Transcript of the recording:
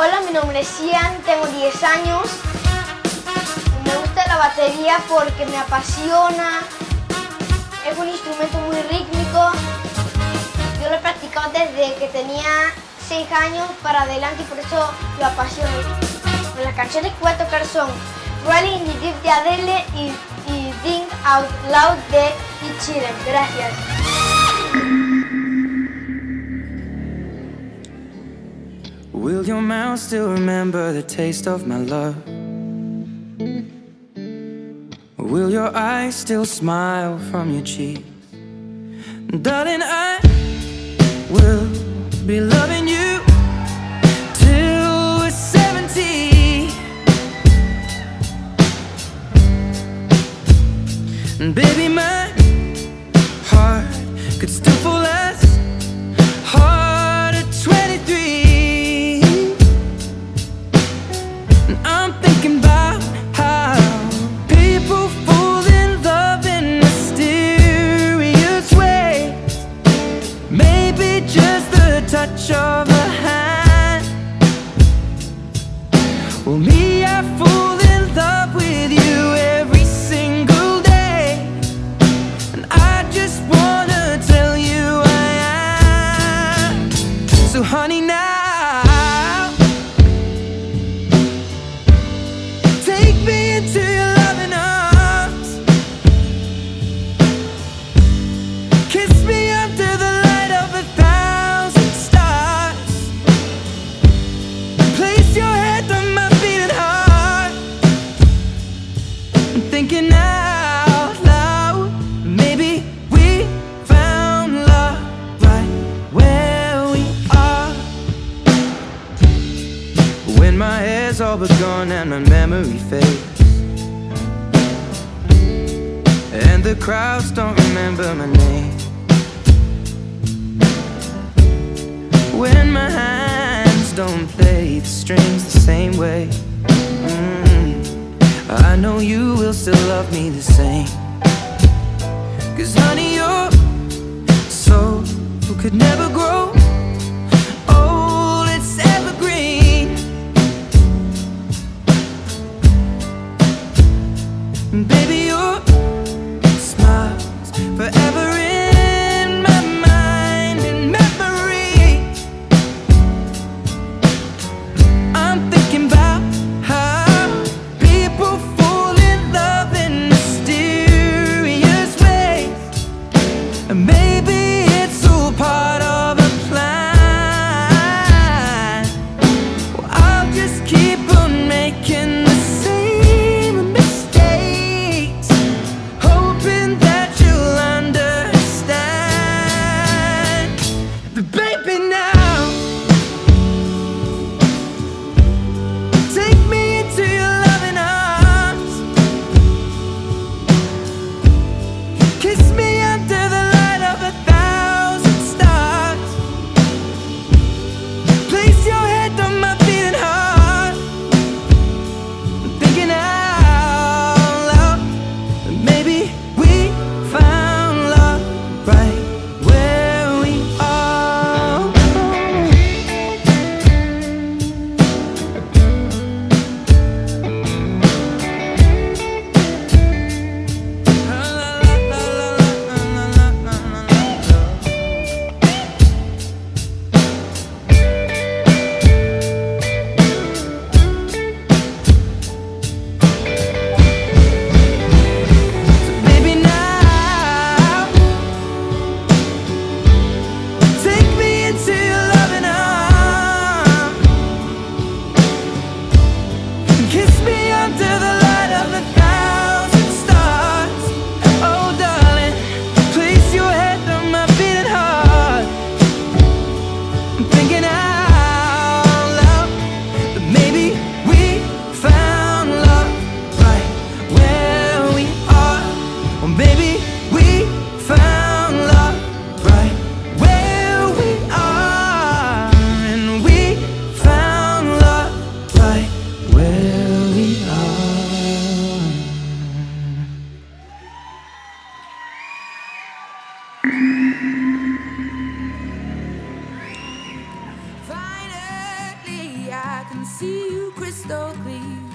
Hola, mi nombre es Ilan, tengo 10 años. Me gusta la batería porque me apasiona. Es un instrumento muy rítmico. Yo lo he practicado desde que tenía 6 años para adelante y por eso lo apasiono. Las canciones que voy a tocar son Rolling in the Deep de Adele y Think Out Loud de hicimos. Gracias. Will your mouth still remember the taste of my love? Or will your eyes still smile from your cheeks? Darling, I will be loving you till we're 70. And baby, my heart could still fall as hard at 23. And I'm thinking about how people fall in love in mysterious ways. Maybe just the touch of a hand. Well, me, I fall in love with you every single day. And I just wanna tell you I am. So honey, now take me into your loving arms. Kiss me under the light of 1,000 stars. Place your head on my beating heart. I'm thinking out loud, maybe we found love right where we are. When my hair's all but gone and my memory fades, and the crowds don't remember my name, when my hands don't play the strings the same way, I know you will still love me the same. 'Cause honey, your soul could never grow old, it's evergreen. And baby, your smile's forever in my mind and memory. I'm thinking about how people fall in love in mysterious ways. And maybe it's all part of a plan. Well, I'll just keep on making the same mistakes, hoping that you'll understand. But baby, now take me into your loving arms. Kiss me under the light of 1,000 stars. Place your head on my beating heart. I'm thinking out loud, maybe we found love right where we are. can see you crystal clear.